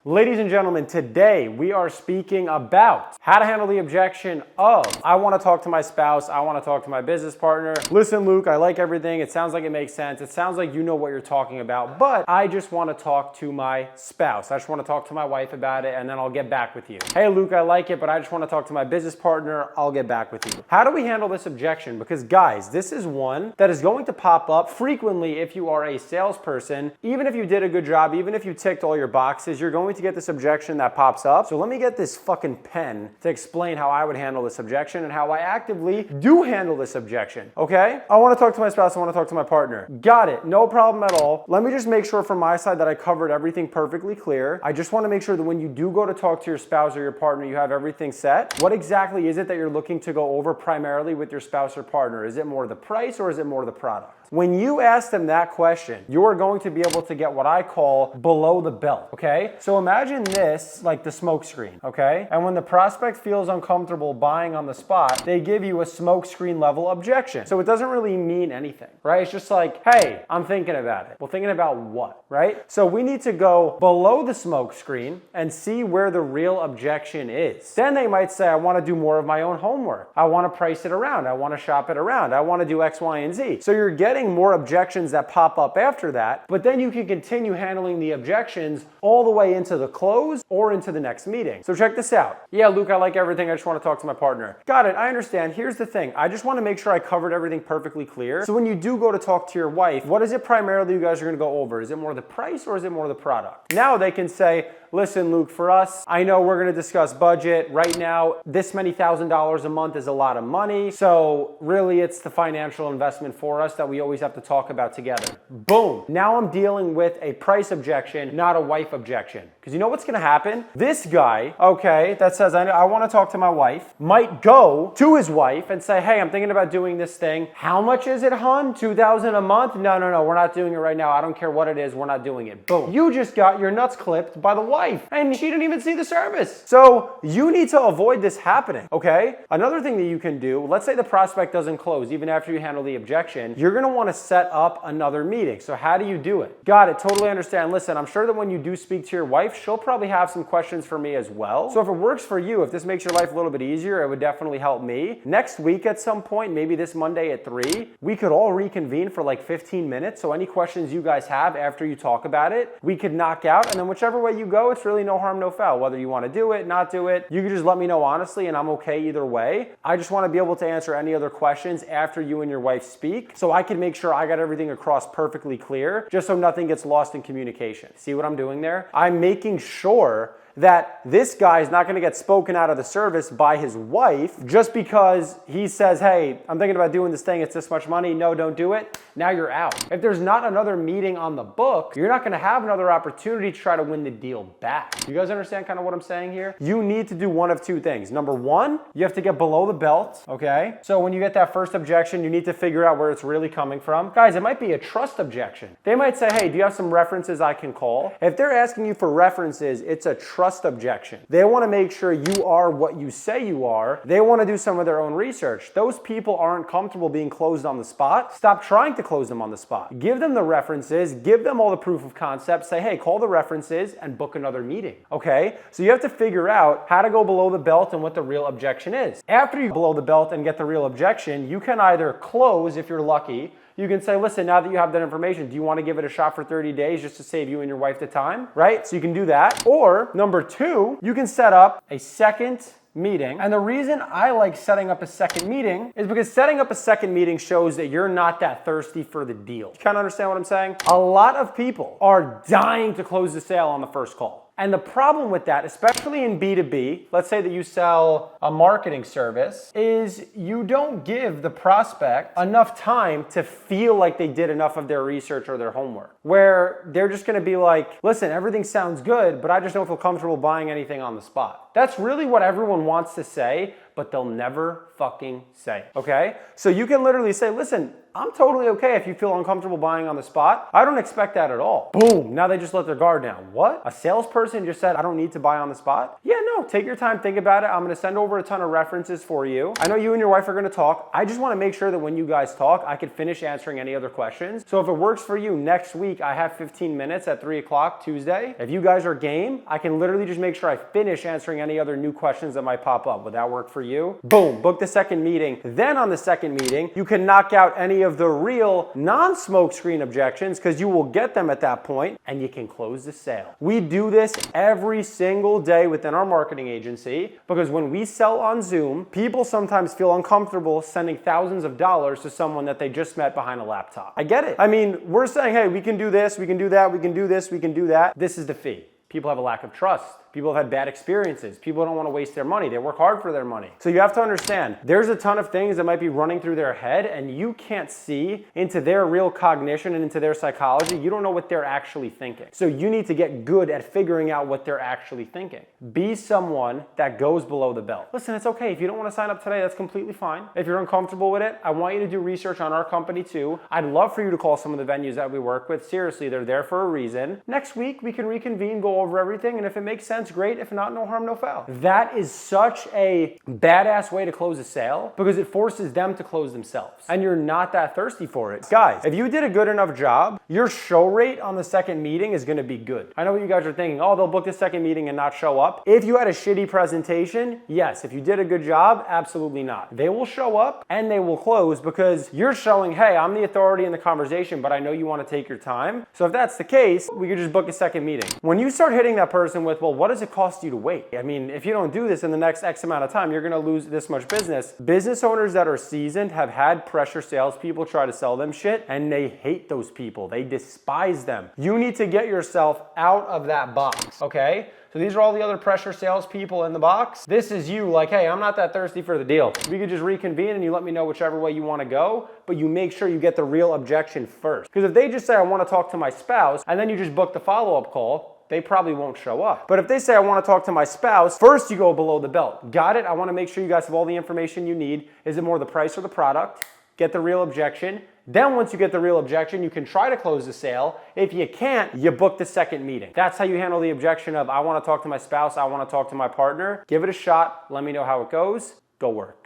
Ladies and gentlemen, today we are speaking about how to handle the objection of, I want to talk to my spouse, I want to talk to my business partner. Listen, Luke, I like everything. It sounds like it makes sense. It sounds like you know what you're talking about, but I just want to talk to my spouse. I just want to talk to my wife about it, and then I'll get back with you. Hey, Luke, I like it, but I just want to talk to my business partner. I'll get back with you. How do we handle this objection? Because guys, this is one that is going to pop up frequently if you are a salesperson. Even if you did a good job, even if you ticked all your boxes, you're going to get this objection that pops up. So let me get this fucking pen to explain how I would handle this objection and how I actively do handle this objection. Okay? I want to talk to my spouse. I want to talk to my partner. Got it. No problem at all. Let me just make sure from my side that I covered everything perfectly clear. I just want to make sure that when you do go to talk to your spouse or your partner, you have everything set. What exactly is it that you're looking to go over primarily with your spouse or partner? Is it more the price or is it more the product? When you ask them that question, you are going to be able to get what I call below the belt, okay? So imagine this like the smoke screen, okay? And when the prospect feels uncomfortable buying on the spot, they give you a smoke screen level objection. So it doesn't really mean anything, right? It's just like, hey, I'm thinking about it. Well, thinking about what, right? So we need to go below the smoke screen and see where the real objection is. Then they might say, I want to do more of my own homework. I want to price it around. I want to shop it around. I want to do X, Y, and Z. So you're getting more objections that pop up after that, but then you can continue handling the objections all the way into the close or into the next meeting. So check this out. Yeah, Luke, I like everything. I just want to talk to my partner. Got it. I understand. Here's the thing. I just want to make sure I covered everything perfectly clear. So when you do go to talk to your wife, what is it primarily you guys are going to go over? Is it more the price or is it more the product? Now they can say, listen, Luke, for us, I know we're going to discuss budget. Right now, this many $1,000s a month is a lot of money. So really, it's the financial investment for us that we always have to talk about together. Boom. Now I'm dealing with a price objection, not a wife objection. Because you know what's going to happen? This guy, okay, that says, I want to talk to my wife, might go to his wife and say, hey, I'm thinking about doing this thing. How much is it, hon? $2,000 a month? No, we're not doing it right now. I don't care what it is. We're not doing it. Boom. You just got your nuts clipped by the wife. And she didn't even see the service. So you need to avoid this happening, okay? Another thing that you can do, let's say the prospect doesn't close even after you handle the objection, you're gonna wanna set up another meeting. So how do you do it? Got it, totally understand. Listen, I'm sure that when you do speak to your wife, she'll probably have some questions for me as well. So if it works for you, if this makes your life a little bit easier, it would definitely help me. Next week at some point, maybe this Monday at 3, we could all reconvene for like 15 minutes. So any questions you guys have after you talk about it, we could knock out, and then whichever way you go, it's really no harm, no foul. Whether you want to do it, not do it, you can just let me know honestly, and I'm okay either way. I just want to be able to answer any other questions after you and your wife speak, so I can make sure I got everything across perfectly clear, just so nothing gets lost in communication. See what I'm doing there? I'm making sure that this guy is not going to get spoken out of the service by his wife just because he says, hey, I'm thinking about doing this thing, it's this much money, no, don't do it. Now you're out. If there's not another meeting on the book, you're not going to have another opportunity to try to win the deal back. You guys understand kind of what I'm saying here? You need to do one of two things. Number one, you have to get below the belt, okay? So when you get that first objection, you need to figure out where it's really coming from. Guys, it might be a trust objection. They might say, hey, do you have some references I can call? If they're asking you for references, it's a trust objection. They want to make sure you are what you say you are. They want to do some of their own research. Those people aren't comfortable being closed on the spot. Stop trying to close them on the spot. Give them the references, give them all the proof of concept, say, hey, call the references and book another meeting. Okay? So you have to figure out how to go below the belt and what the real objection is. After you below the belt and get the real objection, you can either close if you're lucky. You can say, listen, now that you have that information, do you want to give it a shot for 30 days just to save you and your wife the time, right? So you can do that. Or number two, you can set up a second meeting. And the reason I like setting up a second meeting is because setting up a second meeting shows that you're not that thirsty for the deal. You kind of understand what I'm saying? A lot of people are dying to close the sale on the first call. And the problem with that, especially in B2B, let's say that you sell a marketing service, is you don't give the prospect enough time to feel like they did enough of their research or their homework. Where they're just gonna be like, listen, everything sounds good, but I just don't feel comfortable buying anything on the spot. That's really what everyone wants to say, but they'll never fucking say it, okay? So you can literally say, listen, I'm totally okay if you feel uncomfortable buying on the spot. I don't expect that at all. Boom, now they just let their guard down. What? A salesperson just said, I don't need to buy on the spot? Yeah, no, take your time, think about it. I'm gonna send over a ton of references for you. I know you and your wife are gonna talk. I just wanna make sure that when you guys talk, I could finish answering any other questions. So if it works for you, next week I have 15 minutes at 3 o'clock Tuesday. If you guys are game, I can literally just make sure I finish answering any other new questions that might pop up. Would that work for you? Boom, book the second meeting. Then on the second meeting, you can knock out any of the real non-smoke screen objections because you will get them at that point and you can close the sale. We do this every single day within our marketing agency because when we sell on Zoom, people sometimes feel uncomfortable sending thousands of dollars to someone that they just met behind a laptop. I get it. I mean, we're saying, hey, we can do this, we can do that, we can do this, we can do that. This is the fee. People have a lack of trust. People have had bad experiences. People don't want to waste their money. They work hard for their money. So you have to understand, there's a ton of things that might be running through their head and you can't see into their real cognition and into their psychology. You don't know what they're actually thinking. So you need to get good at figuring out what they're actually thinking. Be someone that goes below the belt. Listen, it's okay. If you don't want to sign up today, that's completely fine. If you're uncomfortable with it, I want you to do research on our company too. I'd love for you to call some of the venues that we work with. Seriously, they're there for a reason. Next week, we can reconvene, go over everything, and if it makes sense, great. If not, no harm, no foul. That is such a badass way to close a sale because it forces them to close themselves. And you're not that thirsty for it. Guys, if you did a good enough job, your show rate on the second meeting is gonna be good. I know what you guys are thinking, oh, they'll book the second meeting and not show up. If you had a shitty presentation, yes. If you did a good job, absolutely not. They will show up and they will close because you're showing, hey, I'm the authority in the conversation, but I know you wanna take your time. So if that's the case, we could just book a second meeting. When you start hitting that person with, well, what does it cost you to wait? I mean, if you don't do this in the next X amount of time, you're gonna lose this much business. Business owners that are seasoned have had pressure salespeople try to sell them shit, and they hate those people. They despise them. You need to get yourself out of that box, okay? So these are all the other pressure salespeople in the box. This is you like, hey, I'm not that thirsty for the deal. We could just reconvene and you let me know whichever way you wanna go, but you make sure you get the real objection first. Because if they just say, I wanna talk to my spouse, and then you just book the follow-up call, they probably won't show up. But if they say, I wanna talk to my spouse, first you go below the belt. Got it? I wanna make sure you guys have all the information you need. Is it more the price or the product? Get the real objection. Then once you get the real objection, you can try to close the sale. If you can't, you book the second meeting. That's how you handle the objection of, I wanna talk to my spouse, I wanna talk to my partner. Give it a shot, let me know how it goes, go work.